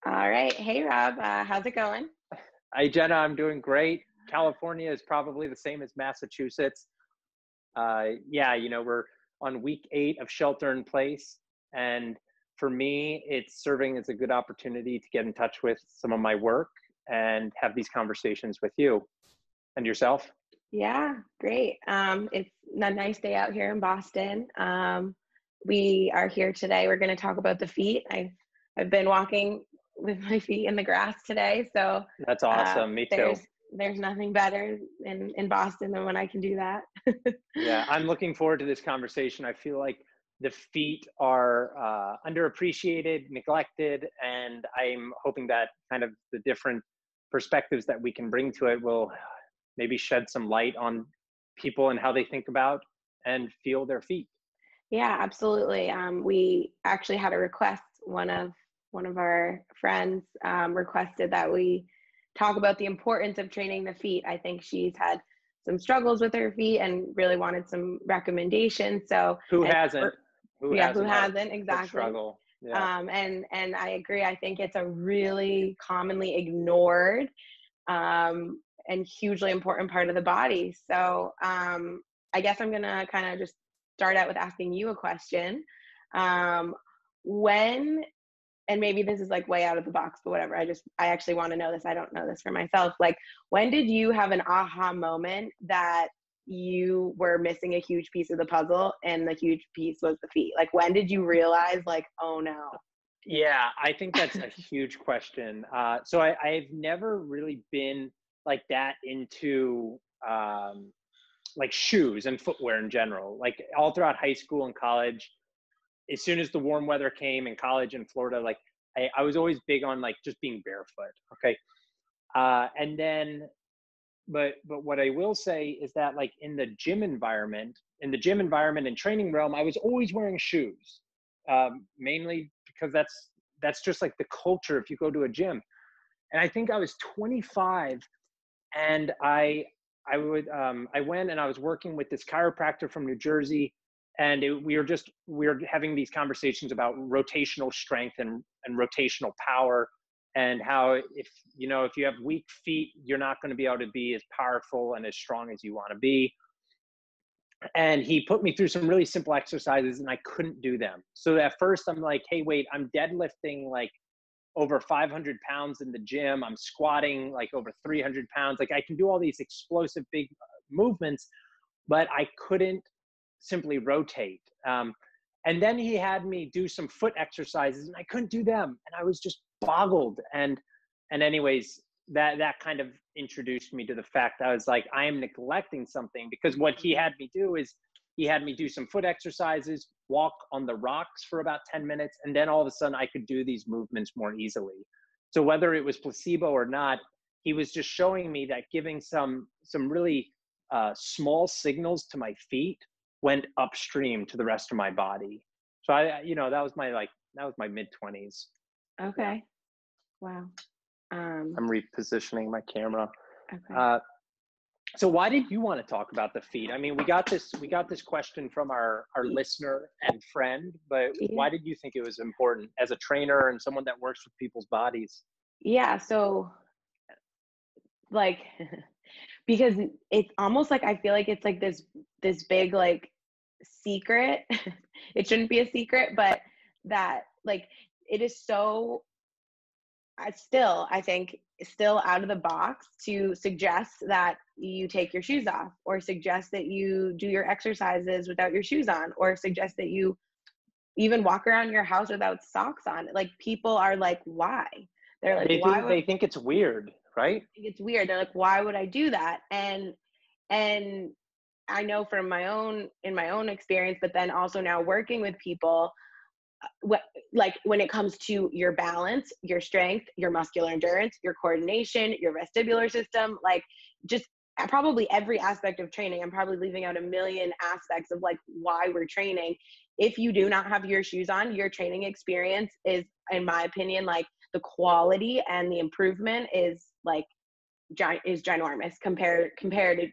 All right. Hey, Rob. How's it going? Hey, Jenna, I'm doing great. California is probably the same as Massachusetts. Yeah, we're on week 8 of shelter in place. And for me, it's serving as a good opportunity to get in touch with some of my work and have these conversations with you and yourself. Yeah, great. It's a nice day out here in Boston. We are here today. We're going to talk about the feet. I've been walking with my feet in the grass today, so That's uh, awesome. Me there's too. there's nothing better in Boston than when I can do that. Yeah, I'm looking forward to this conversation. I feel like the feet are underappreciated, neglected, and I'm hoping that kind of the different perspectives that we can bring to it will maybe shed some light on people and how they think about and feel their feet. Yeah, absolutely. We actually had a request. One of our friends requested that we talk about the importance of training the feet. I think she's had some struggles with her feet and really wanted some recommendations. So, Who and hasn't? Who yeah, who hasn't had hasn't a exactly? struggle? Yeah. And I agree. I think it's a really commonly ignored and hugely important part of the body. So I guess I'm gonna kind of just start out with asking you a question. Um, when, and maybe this is like way out of the box, but whatever. I actually want to know this. I don't know this for myself. Like, when did you have an aha moment that you were missing a huge piece of the puzzle and the huge piece was the feet? Like, when did you realize, like, oh no? Yeah, I think that's a huge question. I've never really been like that into like shoes and footwear in general. Like all throughout high school and college, as soon as the warm weather came in college in Florida, like I was always big on like just being barefoot. Okay. And then, but what I will say is that like in the gym environment and training realm, I was always wearing shoes, mainly because that's just like the culture if you go to a gym. And I think I was 25, and I went and I was working with this chiropractor from New Jersey, and we were having these conversations about rotational strength and rotational power, and how if you have weak feet, you're not going to be able to be as powerful and as strong as you want to be. And he put me through some really simple exercises and I couldn't do them. So at first I'm like, hey, wait, I'm deadlifting like over 500 pounds in the gym. I'm squatting like over 300 pounds. Like I can do all these explosive big movements, but I couldn't simply rotate. And then he had me do some foot exercises and I couldn't do them. And I was just boggled. And anyways, that kind of introduced me to the fact I was like, I am neglecting something, because what he had me do is he had me do some foot exercises, walk on the rocks for about 10 minutes, and then all of a sudden I could do these movements more easily. So whether it was placebo or not, he was just showing me that giving some really small signals to my feet went upstream to the rest of my body. So that was my mid 20s. Yeah, Okay. Wow. Um, I'm repositioning my camera. okay. Uh, so why did you want to talk about the feet? I mean, we got this question from our listener and friend, but Yeah. why did you think it was important as a trainer and someone that works with people's bodies? Yeah. So, like, because it's almost like I feel like it's like this big like secret. It shouldn't be a secret, but that like it is so I think still out of the box to suggest that you take your shoes off, or suggest that you do your exercises without your shoes on, or suggest that you even walk around your house without socks on. Like, people are like, why? They're like, They why think would they think it's weird, right? it's weird. They're like, why would I do that? And I know from my own experience, but then also now working with people, what, like, when it comes to your balance, your strength, your muscular endurance, your coordination, your vestibular system, like, just probably every aspect of training. I'm probably leaving out a million aspects of like why we're training. If you do not have your shoes on, your training experience is, in my opinion, like, the quality and the improvement is like is ginormous compared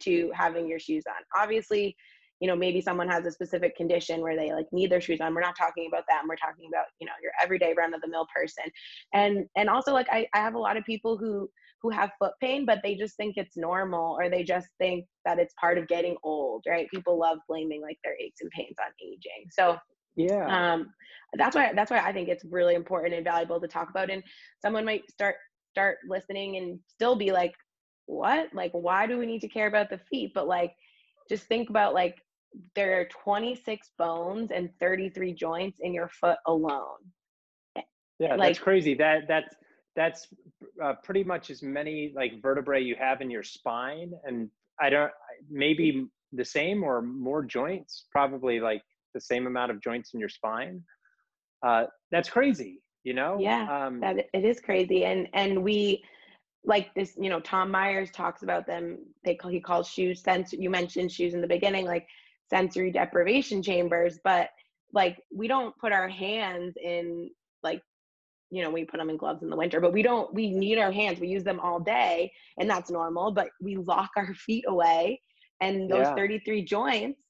to having your shoes on. Obviously, you know, maybe someone has a specific condition where they like need their shoes on. We're not talking about them. We're talking about, you know, your everyday run of the mill person. And also like I have a lot of people who have foot pain, but they just think it's normal, or they just think that it's part of getting old, right? People love blaming like their aches and pains on aging. So Yeah. um, that's why I think it's really important and valuable to talk about. And someone might start listening and still be like, what? Like, why do we need to care about the feet? But like, just think about like, there are 26 bones and 33 joints in your foot alone. Yeah, that's Like, crazy. That's pretty much as many like vertebrae you have in your spine, and I don't maybe the same or more joints, probably like the same amount of joints in your spine. That's crazy, you know? yeah, that it is crazy. And we like this, you know, Tom Myers talks about them. He calls shoes you mentioned shoes in the beginning, like sensory deprivation chambers, but like we don't put our hands in like, you know, we put them in gloves in the winter, but we need our hands. We use them all day and that's normal, but we lock our feet away, and those Yeah, 33 joints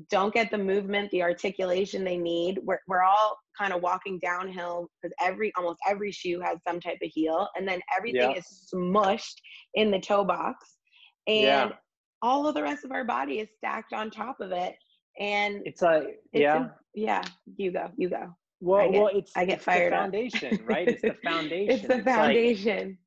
don't get the movement, the articulation they need. We're all kind of walking downhill because almost every shoe has some type of heel, and then everything yeah, is smushed in the toe box, yeah. and all of the rest of our body is stacked on top of it. And It's like, it's yeah. yeah, you go. I Well, get it's I get it's the fired up. foundation, right? It's the It's foundation. the It's like foundation.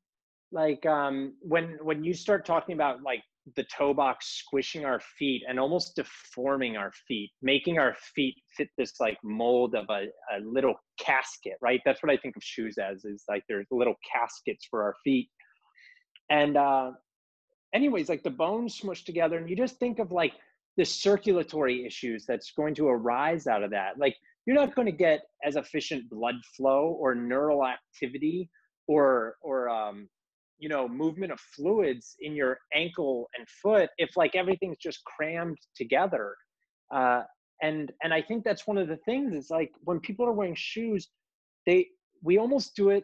when you start talking about like the toe box squishing our feet and almost deforming our feet, making our feet fit this like mold of a little casket, right? That's what I think of shoes as, is like there's little caskets for our feet. And anyways, like the bones smushed together, and you just think of like the circulatory issues that's going to arise out of that. Like you're not going to get as efficient blood flow or neural activity or you know, movement of fluids in your ankle and foot if like everything's just crammed together. uh and I think that's one of the things, is like when people are wearing shoes, they we almost do it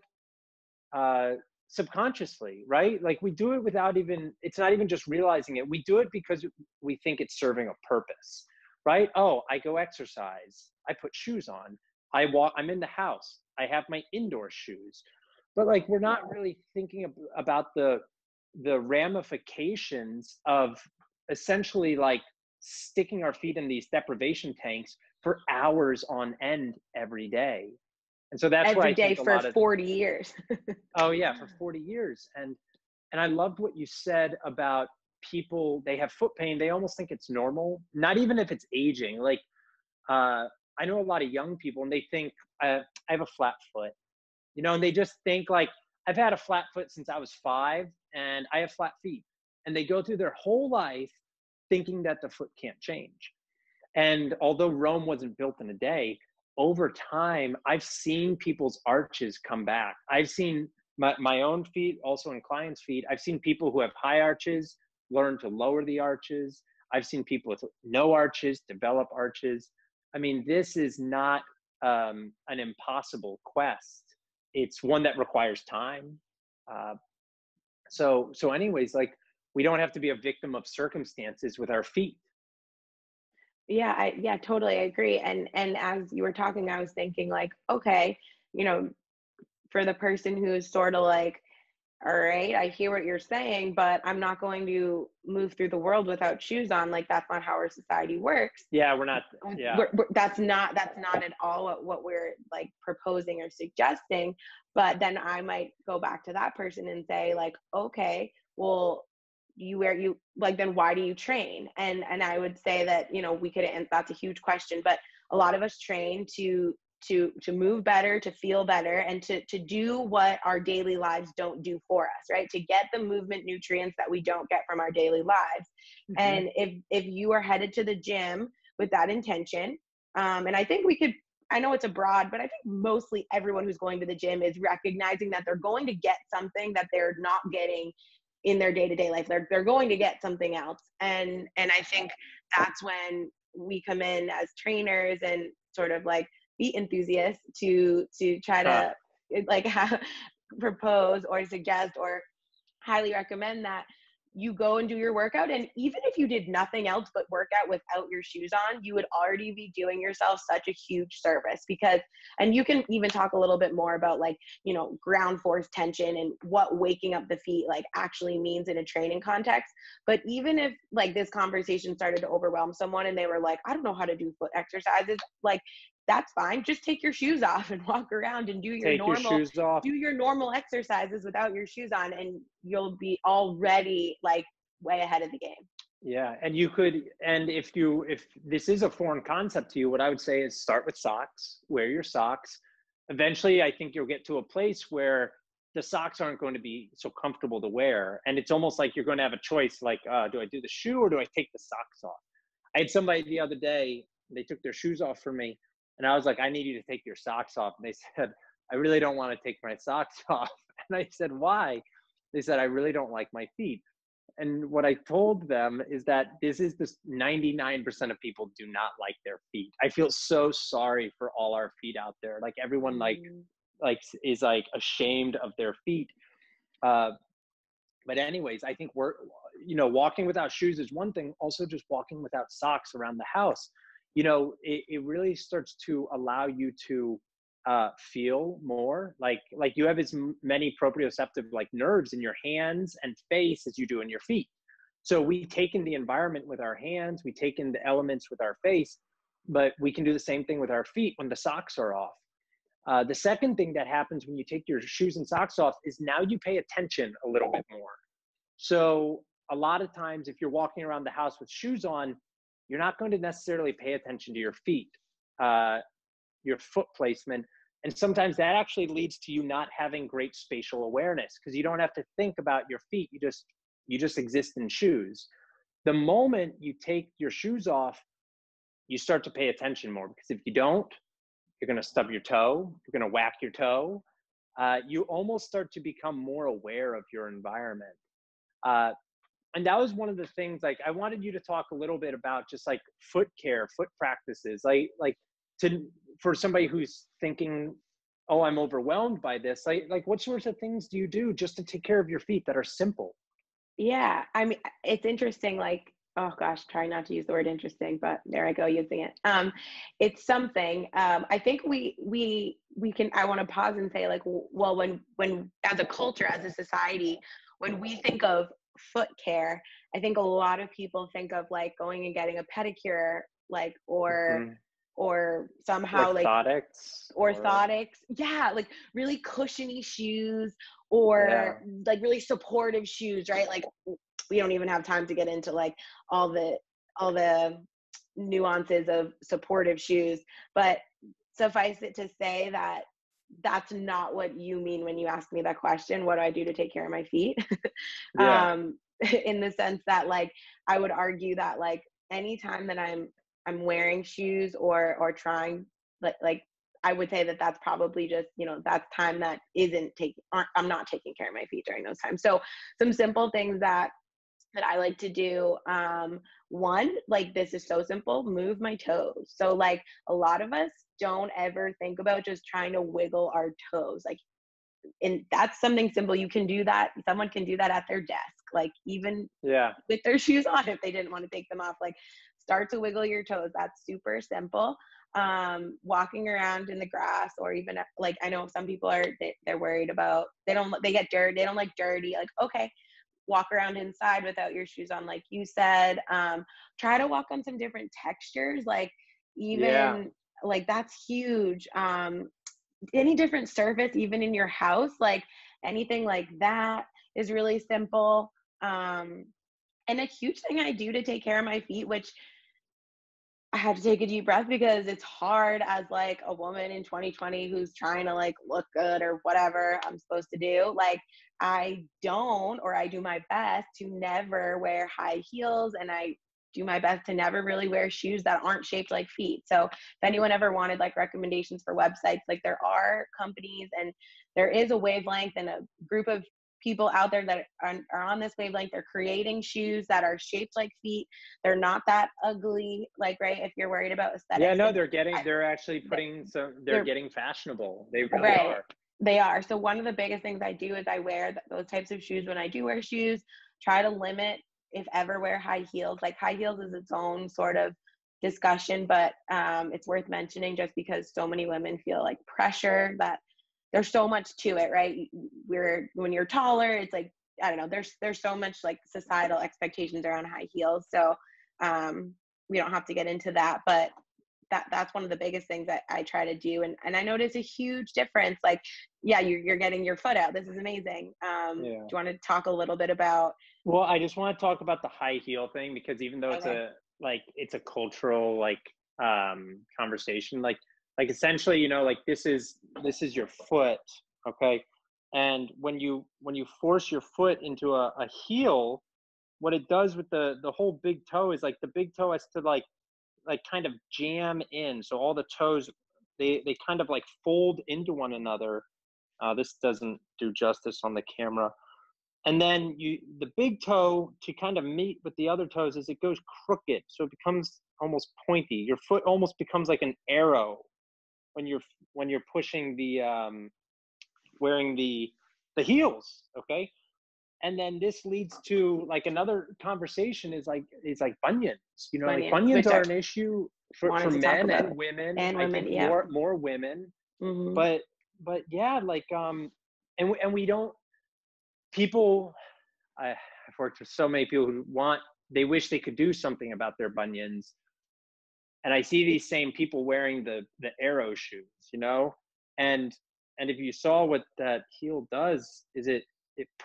uh subconsciously, right? Like we do it without even, it's not even just realizing it. We do it because we think it's serving a purpose, right? Oh, I go exercise, I put shoes on. I'm in the house, I have my indoor shoes. But like we're not really thinking about the ramifications of essentially like sticking our feet in these deprivation tanks for hours on end every day. And so that's where Every I day think a for lot of, 40 years. oh yeah, for 40 years. And I loved what you said about people, they have foot pain, they almost think it's normal, not even if it's aging. Like I know a lot of young people and they think I have a flat foot, you know, and they just think like, I've had a flat foot since I was 5 and I have flat feet. And they go through their whole life thinking that the foot can't change. And although Rome wasn't built in a day, over time, I've seen people's arches come back. I've seen my own feet, also in clients' feet. I've seen people who have high arches learn to lower the arches. I've seen people with no arches develop arches. I mean, this is not an impossible quest. It's one that requires time. Uh, so anyways, like we don't have to be a victim of circumstances with our feet. Yeah, totally I agree. And as you were talking, I was thinking like, okay, you know, for the person who is sort of like, all right, I hear what you're saying, but I'm not going to move through the world without shoes on. Like that's not how our society works. Yeah, we're not. Yeah, That's not at all what we're like proposing or suggesting. But then I might go back to that person and say like, okay, well, you like, then why do you train? And I would say that, you know, we could, and that's a huge question, but a lot of us train to move better, to feel better, and to do what our daily lives don't do for us, right? To get the movement nutrients that we don't get from our daily lives. mm-hmm. And if you are headed to the gym with that intention, and I think I know it's a broad, but I think mostly everyone who's going to the gym is recognizing that they're going to get something that they're not getting in their day-to-day life. They're going to get something else. And I think that's when we come in as trainers and sort of like be enthusiasts to try Huh. to like propose or suggest or highly recommend that you go and do your workout. And even if you did nothing else but work out without your shoes on, you would already be doing yourself such a huge service because, and you can even talk a little bit more about like, you know, ground force tension and what waking up the feet like actually means in a training context. But even if like this conversation started to overwhelm someone and they were like, I don't know how to do foot exercises, like that's fine. Just take your shoes off and walk around and Take your shoes off. do your normal exercises without your shoes on, and you'll be already like way ahead of the game. Yeah, and you could, and if this is a foreign concept to you, what I would say is start with socks, wear your socks. Eventually, I think you'll get to a place where the socks aren't going to be so comfortable to wear. And it's almost like you're going to have a choice, like, do I do the shoe or do I take the socks off? I had somebody the other day, they took their shoes off for me. And I was like, I need you to take your socks off. And they said, I really don't want to take my socks off. And I said, why? They said, I really don't like my feet. And what I told them is that this 99% of people do not like their feet. I feel so sorry for all our feet out there. Like everyone is like ashamed of their feet. But anyways, I think walking without shoes is one thing. Also just walking without socks around the house, it really starts to allow you to feel more like you have as many proprioceptive like nerves in your hands and face as you do in your feet. So we take in the environment with our hands, we take in the elements with our face, but we can do the same thing with our feet when the socks are off. The second thing that happens when you take your shoes and socks off is now you pay attention a little bit more. So a lot of times if you're walking around the house with shoes on, you're not going to necessarily pay attention to your feet, your foot placement. And sometimes that actually leads to you not having great spatial awareness because you don't have to think about your feet. You just exist in shoes. The moment you take your shoes off, you start to pay attention more, because if you don't, you're going to stub your toe, you're going to whack your toe. You almost start to become more aware of your environment. And that was one of the things, like, I wanted you to talk a little bit about just like foot care, foot practices, for somebody who's thinking, oh, I'm overwhelmed by this. Like what sorts of things do you do just to take care of your feet that are simple? Yeah. I mean, it's interesting. Like, oh gosh, try not to use the word interesting, but there I go using it. It's something, I think we can, I want to pause and say like, well, when as a culture, as a society, when we think of foot care, I think a lot of people think of like going and getting a pedicure, like, or somehow like orthotics. Yeah. Like really cushiony shoes or like really supportive shoes, right? Like we don't even have time to get into like all the nuances of supportive shoes, but suffice it to say that that's not what you mean when you ask me that question. What do I do to take care of my feet? In the sense that like, I would argue that like anytime that I'm wearing shoes or trying, like I would say that that's probably just, that's time that I'm not taking care of my feet during those times. So some simple things that I like to do. One, like this is so simple, move my toes. So like a lot of us don't ever think about just trying to wiggle our toes. Like, and that's something simple. You can do that. Someone can do that at their desk, like even with their shoes on, if they didn't want to take them off, like start to wiggle your toes. That's super simple. Walking around in the grass, or even like, I know some people they're worried about, they get dirty. They don't like dirty. Like, okay, walk around inside without your shoes on, like you said. Try to walk on some different textures, like even like that's huge. Any different surface, even in your house, like anything like that is really simple. And a huge thing I do to take care of my feet, which I had to take a deep breath because it's hard as like a woman in 2020 who's trying to like look good or whatever I'm supposed to do. Like I do my best to never wear high heels, and I do my best to never really wear shoes that aren't shaped like feet. So if anyone ever wanted like recommendations for websites, like there are companies and there is a wavelength and a group of people out there that are on this wavelength. They're creating shoes that are shaped like feet. They're not that ugly, like, right, if you're worried about aesthetics. Yeah, no, they're actually putting they're getting fashionable. They really are. They are. So one of the biggest things I do is I wear those types of shoes when I do wear shoes. try to limit, if ever, wear high heels. Like high heels is its own sort of discussion, but it's worth mentioning just because so many women feel like pressure that there's so much to it, right? When you're taller, it's like, I don't know, there's so much like societal expectations around high heels. So we don't have to get into that, but that's one of the biggest things that I try to do. And I notice a huge difference. Like, yeah, you're getting your foot out. This is amazing. Do Yeah. you want to talk a little bit about? Well, I just want to talk about the high heel thing, because even though Okay. it's a cultural conversation, like essentially, you know, like this is your foot, okay? And when you force your foot into a heel, what it does with the whole big toe is like the big toe has to kind of jam in. So all the toes, they kind of like fold into one another. This doesn't do justice on the camera. And then the big toe to kind of meet with the other toes as it goes crooked. So it becomes almost pointy. Your foot almost becomes like an arrow when you're pushing wearing the heels. Okay. And then this leads to like another conversation is like bunions. You know, like Bunions, bunions which are I an issue wanted for to talk men about. and women. And I women, think yeah. more women. Hmm. But yeah, and we don't, people, I've worked with so many people who they wish they could do something about their bunions. And I see these same people wearing the arrow shoes, you know, and if you saw what that heel does, is it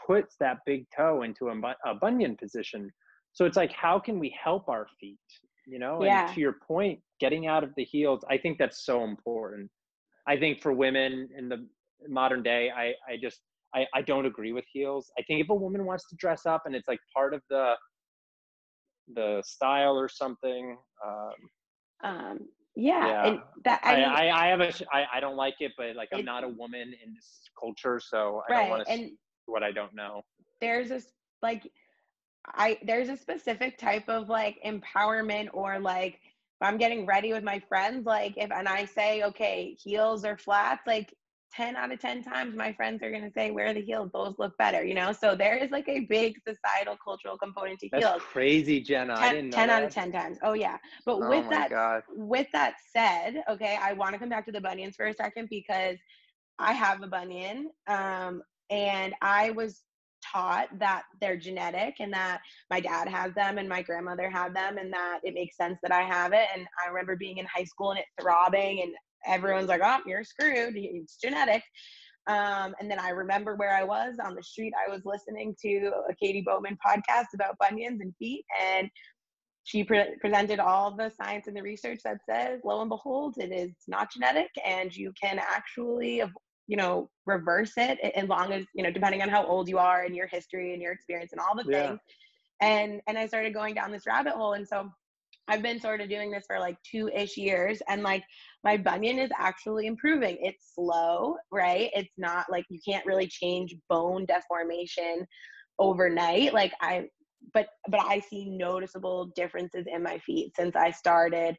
puts that big toe into a bunion position. So it's like, how can we help our feet, you know? And Yeah. to your point, getting out of the heels, I think that's so important. I think for women in the modern day, I don't agree with heels. I think if a woman wants to dress up and it's like part of the style or something, Yeah. yeah, And that, I mean, I don't like it, but like I'm it's not a woman in this culture, so I don't right. want to And speak what I don't know. there's this, like, there's a specific type of like empowerment, or like if I'm getting ready with my friends, like and I say, okay, heels or flats, like 10 out of 10 times my friends are going to say, wear the heels, those look better, you know? So there is like a big societal cultural component to That's heels. crazy, Jenna. I 10, didn't know 10 out of that. 10 times. Oh yeah. But Oh my God. with that said, okay, I want to come back to the bunions for a second, because I have a bunion, and I was taught that they're genetic, and that my dad has them and my grandmother had them, and that it makes sense that I have it. And I remember being in high school and it throbbing, and everyone's like, oh, you're screwed, it's genetic. And then I remember where I was on the street. I was listening to a Katie Bowman podcast about bunions and feet, and she presented all the science and the research that says, lo and behold, it is not genetic, and you can actually, reverse it, as long as, depending on how old you are and your history and your experience and all the Yeah. things. And I started going down this rabbit hole. And so I've been sort of doing this for like 2-ish years, and like my bunion is actually improving. It's slow, right? It's not like, you can't really change bone deformation overnight. But I see noticeable differences in my feet since I started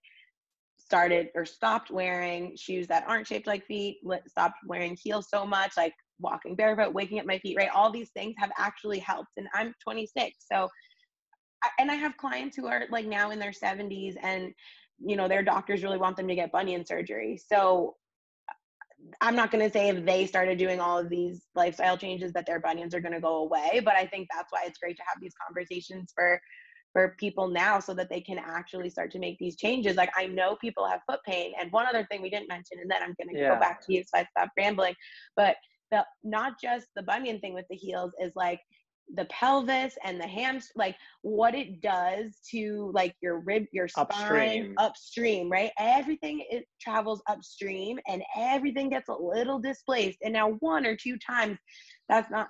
or stopped wearing shoes that aren't shaped like feet, stopped wearing heels so much, like walking barefoot, waking up my feet, right? All these things have actually helped. And I'm 26. So, and I have clients who are like now in their 70s, and, their doctors really want them to get bunion surgery. So I'm not going to say if they started doing all of these lifestyle changes that their bunions are going to go away, but I think that's why it's great to have these conversations for people now, so that they can actually start to make these changes. Like, I know people have foot pain. And one other thing we didn't mention, and then I'm going to go Yeah. back to you so I stop rambling, but not just the bunion thing with the heels, is like the pelvis and the hams, like what it does to like your rib, your spine, upstream, right? Everything, it travels upstream, and everything gets a little displaced. And now 1 or 2 times, that's not,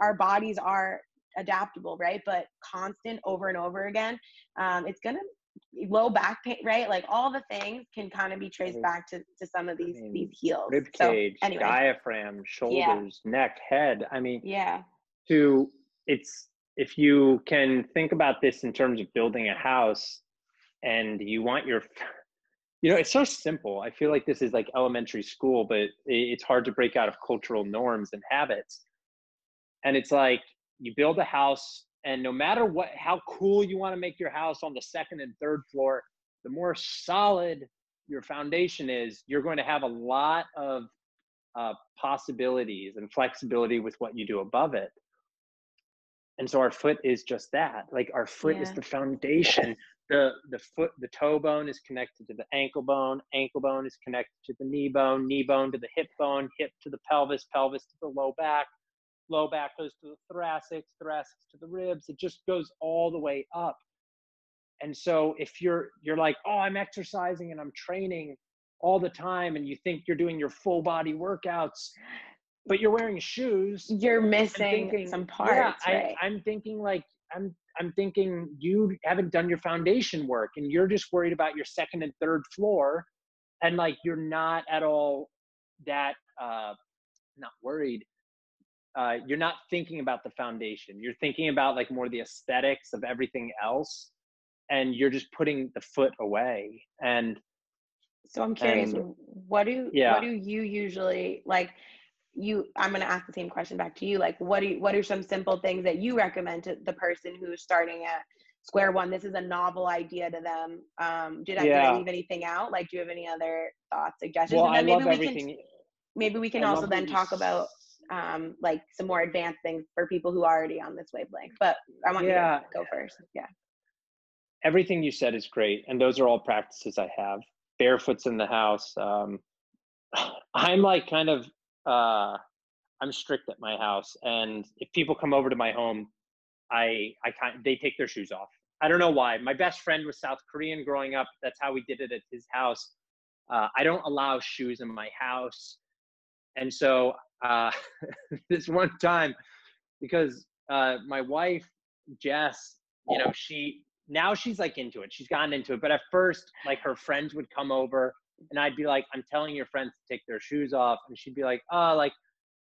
our bodies are adaptable, right? But constant over and over again, it's gonna, low back pain, right? Like all the things can kind of be traced back to some of these heels. Rib So cage, anyway, diaphragm, shoulders, neck, head. I mean, yeah. If you can think about this in terms of building a house, and you want it's so simple. I feel like this is like elementary school, but it's hard to break out of cultural norms and habits. And it's like, you build a house And no matter how cool you want to make your house on the second and third floor, the more solid your foundation is, you're going to have a lot of possibilities and flexibility with what you do above it. And so our foot is just that. Like our foot is Yeah. the foundation. The toe bone is connected to the ankle bone bone is connected to the knee bone to the hip to the pelvis to the low back goes to the thoracic to the ribs. It just goes all the way up. And so if you're like, oh, I'm exercising and I'm training all the time, and you think you're doing your full body workouts, but you're wearing shoes, you're missing some parts, right? I'm thinking like, I'm thinking you haven't done your foundation work, and you're just worried about your second and third floor. And like, you're not at all that, not worried. You're not thinking about the foundation. You're thinking about like more the aesthetics of everything else. And you're just putting the foot away. And so I'm curious, what do you usually like? I'm going to ask the same question back to you. Like, what are some simple things that you recommend to the person who's starting at square one? This is a novel idea to them. Did I leave anything out? Like, do you have any other thoughts, suggestions? Well, and then maybe we can also then talk about like some more advanced things for people who are already on this wavelength. But I want you to go first. Yeah. Everything you said is great. And those are all practices I have. Barefoot's in the house. I'm like kind of, I'm strict at my house. And if people come over to my home, they take their shoes off. I don't know why. My best friend was South Korean growing up. That's how we did it at his house. I don't allow shoes in my house. And so this one time, because my wife, Jess, now she's like into it. She's gotten into it. But at first, like her friends would come over and I'd be like, I'm telling your friends to take their shoes off. And she'd be like, like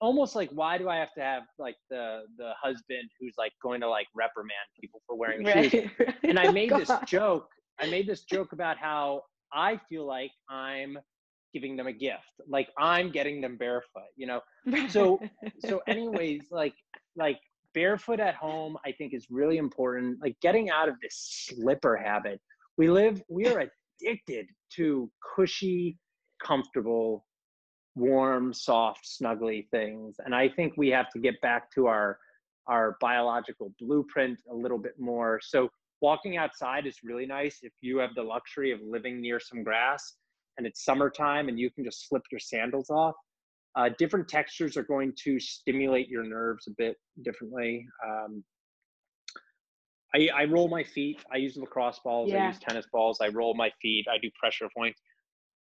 almost like, why do I have to have like the husband who's like going to like reprimand people for wearing shoes? And I made this joke. About how I feel like I'm giving them a gift. Like I'm getting them barefoot, So anyways, like barefoot at home, I think is really important. Like getting out of this slipper habit. We are addicted to cushy, comfortable, warm, soft, snuggly things. And I think we have to get back to our biological blueprint a little bit more. So walking outside is really nice if you have the luxury of living near some grass and it's summertime and you can just slip your sandals off. Different textures are going to stimulate your nerves a bit differently. I roll my feet. I use lacrosse balls. I use tennis balls. I roll my feet. I do pressure points.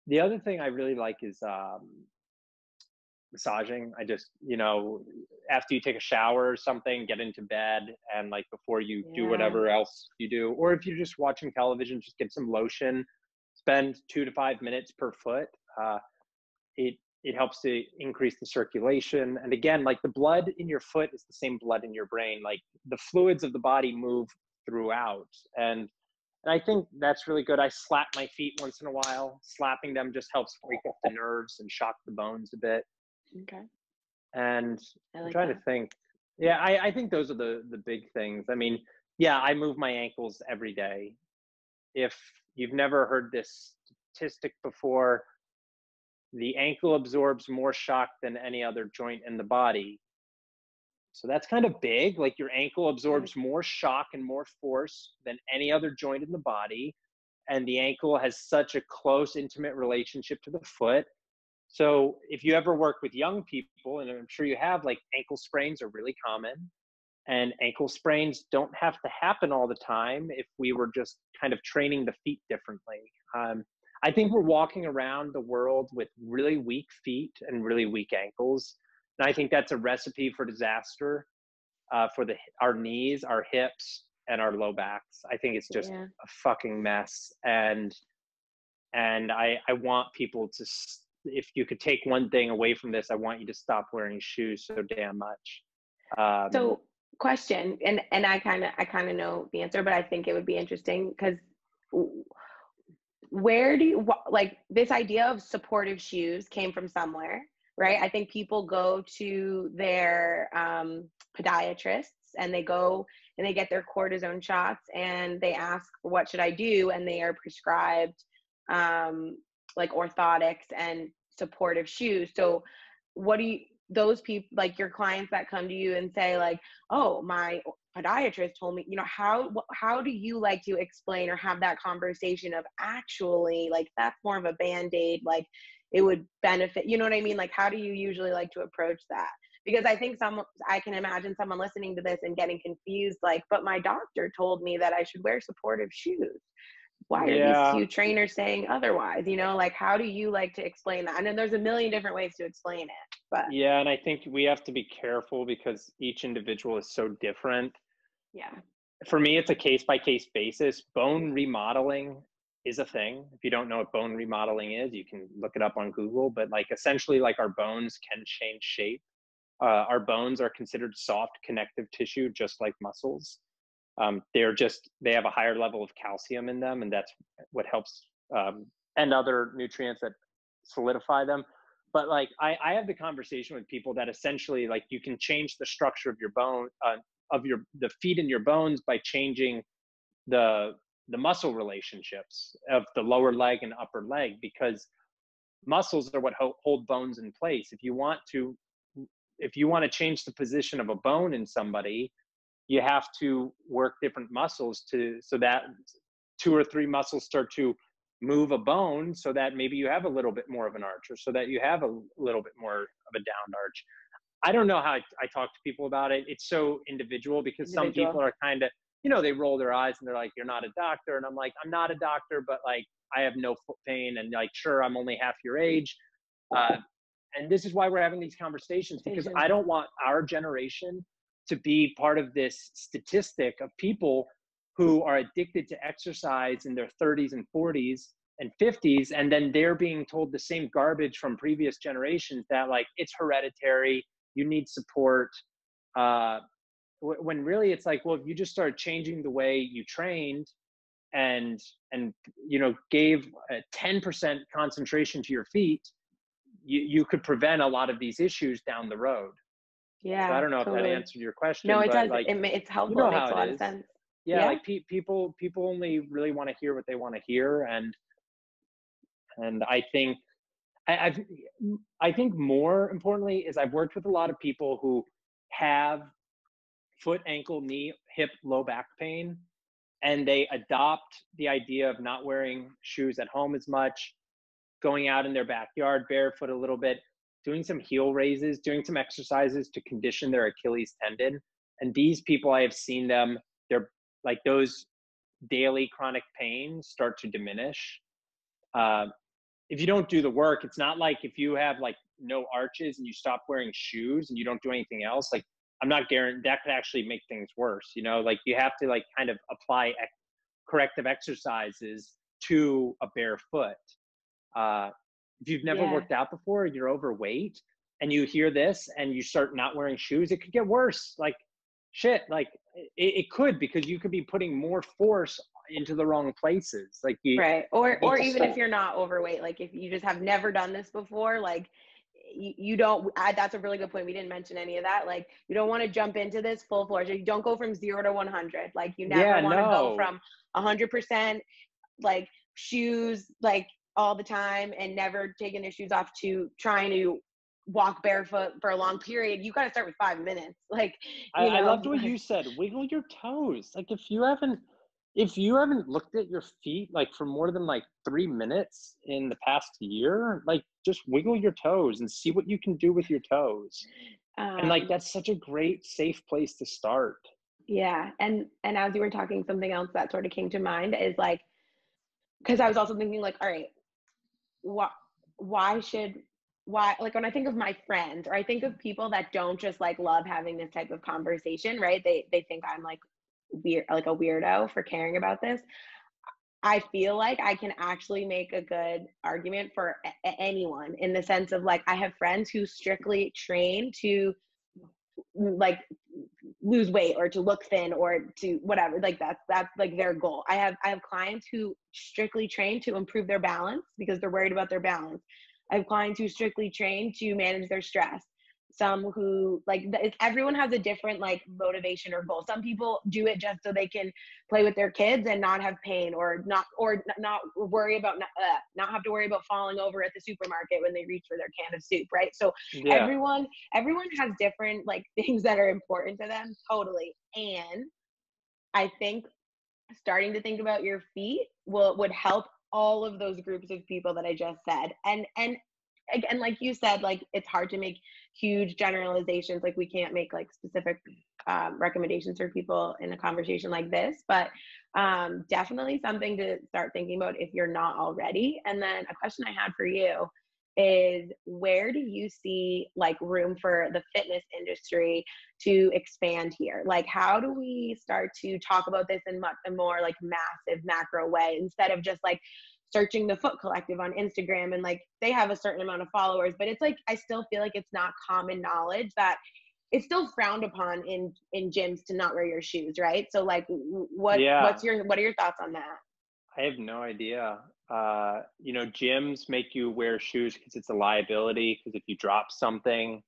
The other thing I really like is massaging. I just, after you take a shower or something, get into bed and like before you do whatever else you do, or if you're just watching television, just get some lotion, spend 2 to 5 minutes per foot. It helps to increase the circulation. And again, like the blood in your foot is the same blood in your brain. Like the fluids of the body move throughout. And I think that's really good. I slap my feet once in a while. Slapping them just helps wake up the nerves and shock the bones a bit. Okay. And I'm trying to think. Yeah, I think those are the big things. I mean, I move my ankles every day. If you've never heard this statistic before, the ankle absorbs more shock than any other joint in the body. So that's kind of big. Like your ankle absorbs more shock and more force than any other joint in the body. And the ankle has such a close, intimate relationship to the foot. So if you ever work with young people, and I'm sure you have, like ankle sprains are really common. And ankle sprains don't have to happen all the time if we were just kind of training the feet differently. I think we're walking around the world with really weak feet and really weak ankles. And I think that's a recipe for disaster for our knees, our hips, and our low backs. I think it's just a fucking mess. And I want people to, if you could take one thing away from this, I want you to stop wearing shoes so damn much. So question, and I kind of know the answer, but I think it would be interesting because where do you like this idea of supportive shoes came from somewhere, right? I think people go to their podiatrists and they go and they get their cortisone shots and they ask, what should I do? And they are prescribed like orthotics and supportive shoes. So what do you, those people, like your clients that come to you and say like, oh, my podiatrist told me, how do you like to explain or have that conversation of actually like that's more of a band-aid, like it would benefit, you know what I mean? Like, how do you usually like to approach that? Because I think I can imagine someone listening to this and getting confused, like, but my doctor told me that I should wear supportive shoes. Why are these Yeah. two trainers saying otherwise? Like, how do you like to explain that? I know there's a million different ways to explain it, but Yeah, and I think we have to be careful because each individual is so different. yeah. For me, it's a case by case basis. Bone remodeling is a thing. If you don't know what bone remodeling is, you can look it up on Google. But like essentially, like our bones can change shape. Our bones are considered soft connective tissue, just like muscles. They have a higher level of calcium in them, and that's what helps, and other nutrients that solidify them. But like I have the conversation with people that essentially like you can change the structure of your bone, the feet in your bones by changing the muscle relationships of the lower leg and upper leg, because muscles are what hold bones in place. If you want to change the position of a bone in somebody, you have to work different muscles so that 2 or 3 muscles start to move a bone, so that maybe you have a little bit more of an arch, or so that you have a little bit more of a down arch. I don't know how I talk to people about it. It's so individual, because some people are kind of, they roll their eyes and they're like, you're not a doctor. And I'm like, I'm not a doctor, but like, I have no foot pain. And like, sure, I'm only half your age. And this is why we're having these conversations, because I don't want our generation to be part of this statistic of people who are addicted to exercise in their 30s and 40s and 50s, and then they're being told the same garbage from previous generations that like it's hereditary, you need support, when really it's like, well, if you just started changing the way you trained and gave a 10% concentration to your feet, you could prevent a lot of these issues down the road. So I Yeah, don't know if that totally. answered your question, No, it but does. like, It's you helpful. It know makes how a it lot of is. sense. Yeah, Yeah. like people only really want to hear what they want to hear, and I think I think more importantly is I've worked with a lot of people who have foot, ankle, knee, hip, low back pain, and they adopt the idea of not wearing shoes at home as much, going out in their backyard barefoot a little bit, doing some heel raises, doing some exercises to condition their Achilles tendon. And these people, I have seen them, they're like those daily chronic pains start to diminish. Uh, if you don't do the work, it's not like if you have like no arches and you stop wearing shoes and you don't do anything else, like I'm not guaranteed that could actually make things worse. Like you have to like kind of apply corrective exercises to a bare foot. If you've never Yeah. worked out before, you're overweight, and you hear this and you start not wearing shoes, it could get worse. Like shit, like it could, because you could be putting more force into the wrong places. Like Right. Or even if you're not overweight, like if you just have never done this before, like you don't, that's a really good point. We didn't mention any of that. Like you don't want to jump into this full floor. So you don't go from 0 to 100. Like you never yeah, want to go no. from 100% like shoes, like all the time, and never taking their shoes off, to trying to walk barefoot for a long period. You got to start with 5 minutes. Like, I loved what you said. Wiggle your toes. Like if you haven't looked at your feet like for more than like 3 minutes in the past year, like just wiggle your toes and see what you can do with your toes. And like um, that's such a great safe place to start. yeah. And as you were talking, something else that sort of came to mind is like, because I was also thinking like, all right, why why should why like when I think of my friends, or I think of people that don't just like love having this type of conversation, right? They think I'm like weird, like a weirdo for caring about this. I feel like I can actually make a good argument for anyone, in the sense of like I have friends who strictly train to like lose weight or to look thin or to whatever, like that's like their goal. I have clients who strictly train to improve their balance because they're worried about their balance. I have clients who strictly train to manage their stress. some who like everyone has a different like motivation or goal. Some people do it just so they can play with their kids and not have pain, or not worry about not have to worry about falling over at the supermarket when they reach for their can of soup, right? So Yeah. everyone has different like things that are important to them, totally. And I think starting to think about your feet would help all of those groups of people that I just said. And again, like you said, like it's hard to make huge generalizations. Like we can't make like specific recommendations for people in a conversation like this, but definitely something to start thinking about if you're not already. And then a question I had for you is, where do you see like room for the fitness industry to expand here? Like, how do we start to talk about this in much a more like massive macro way, instead of just like searching the Foot Collective on Instagram and like they have a certain amount of followers, but it's like I still feel like it's not common knowledge that it's still frowned upon in gyms to not wear your shoes, right? So like what Yeah. are your thoughts on that? I have no idea. Gyms make you wear shoes because it's a liability. Because if you drop something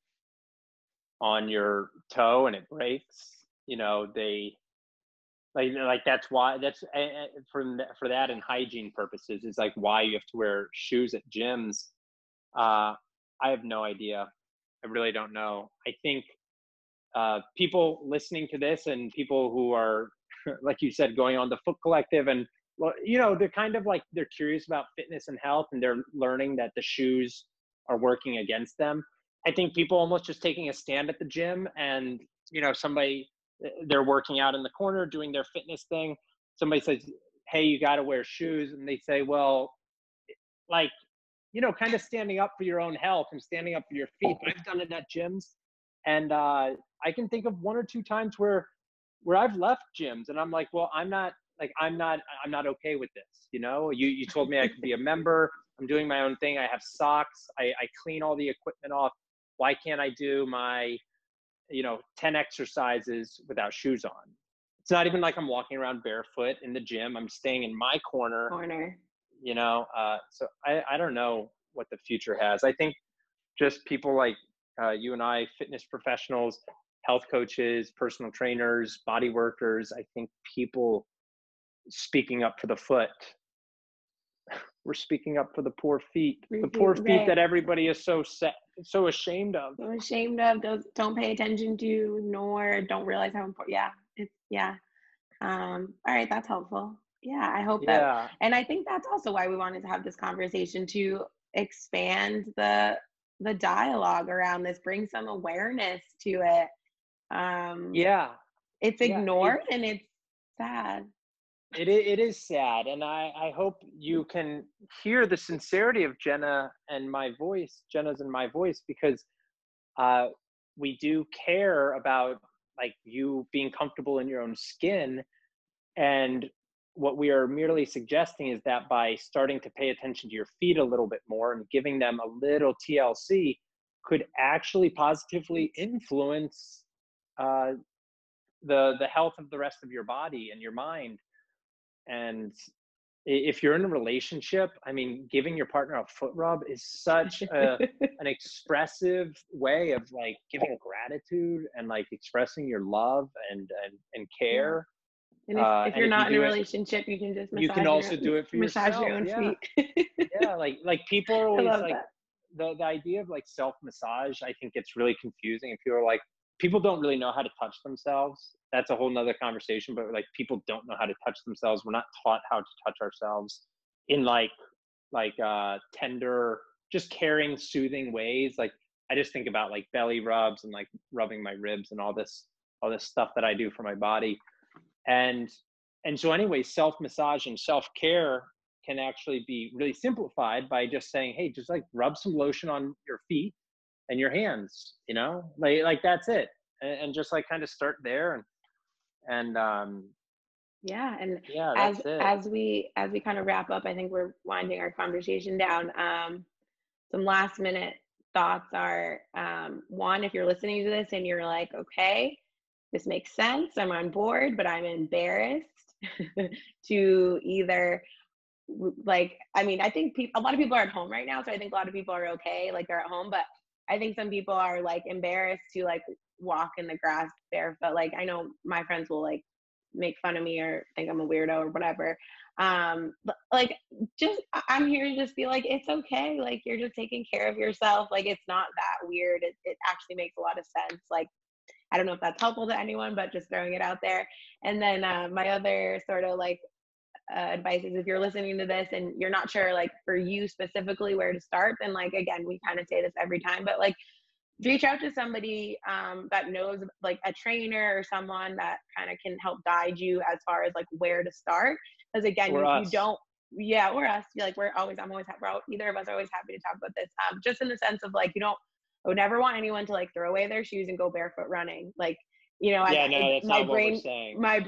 on your toe and it breaks, they like that's why for that and hygiene purposes is like why you have to wear shoes at gyms. I have no idea. I really don't know. I think people listening to this and people who are, like you said, going on the Foot Collective and, well, they're kind of like, they're curious about fitness and health and they're learning that the shoes are working against them. I think people almost just taking a stand at the gym and, somebody, they're working out in the corner doing their fitness thing. Somebody says, hey, you got to wear shoes. And they say, well, like, kind of standing up for your own health and standing up for your feet. I've done it at gyms. And I can think of one or two times where I've left gyms and I'm like, well, I'm not okay with this. You told me I could be a member. I'm doing my own thing. I have socks. I clean all the equipment off. Why can't I do my, 10 exercises without shoes on? It's not even like I'm walking around barefoot in the gym. I'm staying in my corner. So I don't know what the future has. I think just people like you and I, fitness professionals, health coaches, personal trainers, body workers, I think people speaking up for the foot. We're speaking up for the poor feet, the poor feet right. that everybody is so ashamed of. So ashamed of, those don't pay attention to, nor don't realize how important. All right, that's helpful. Yeah, I hope that, Yeah. and I think that's also why we wanted to have this conversation, to expand the dialogue around this, bring some awareness to it. Yeah. It's ignored and it's sad. It is sad, and I hope you can hear the sincerity of Jenna's and my voice, because we do care about like you being comfortable in your own skin. And what we are merely suggesting is that by starting to pay attention to your feet a little bit more and giving them a little TLC could actually positively influence the health of the rest of your body and your mind. And if you're in a relationship, I mean, giving your partner a foot rub is such an expressive way of like giving gratitude and like expressing your love and care. And if you're not in a relationship, you can just you can also do it for yourself. Your own feet. Yeah, like people are always like that. the idea of like self massage. I think it's really confusing, and people are like, people don't really know how to touch themselves. That's a whole nother conversation, but like people don't know how to touch themselves. We're not taught how to touch ourselves in like tender, just caring, soothing ways. Like I just think about like belly rubs and like rubbing my ribs and all this stuff that I do for my body. And so anyway, self-massage and self-care can actually be really simplified by just saying, hey, just like rub some lotion on your feet and your hands, like that's it. And just like kind of start there. And as we kind of wrap up, I think we're winding our conversation down. Some last minute thoughts are, one, if you're listening to this and you're like, okay, this makes sense, I'm on board, but I'm embarrassed to either like, I mean, I think a lot of people are at home right now, so I think a lot of people are okay, like they're at home, but I think some people are like embarrassed to like walk in the grass barefoot. Like I know my friends will like make fun of me or think I'm a weirdo or whatever. But like just I'm here to just be like, it's okay. Like you're just taking care of yourself. Like it's not that weird. It actually makes a lot of sense. Like I don't know if that's helpful to anyone, but just throwing it out there. And then my other sort of like advice is if you're listening to this and you're not sure like for you specifically where to start, then like again, we kind of say this every time, but like reach out to somebody that knows like a trainer or someone that kind of can help guide you as far as like where to start. Because again, Or you us. don't, yeah, or us. Like I'm always happy. Either of us are always happy to talk about this. Just in the sense of like, I would never want anyone to like throw away their shoes and go barefoot running. Like, Yeah, no, that's my not what we're brain, saying. like,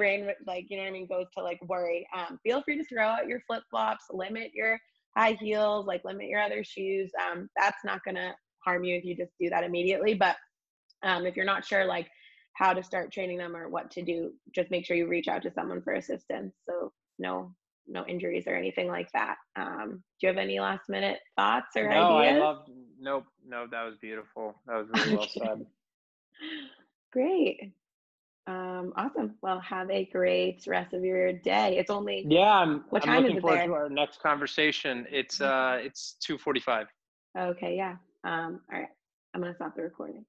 you know what I mean, goes to like worry. Feel free to throw out your flip flops, limit your high heels, like limit your other shoes. That's not gonna harm you if you just do that immediately. But if you're not sure like how to start training them or what to do, just make sure you reach out to someone for assistance. So no injuries or anything like that. Do you have any last minute thoughts or No, I ideas? loved. Nope, no, that was beautiful. That was really well Okay, said. great. Awesome. Well, have a great rest of your day. It's only, Yeah, what I'm time is looking it forward to there? our next conversation. It's 2:45. Okay, yeah. All right. I'm gonna stop the recording.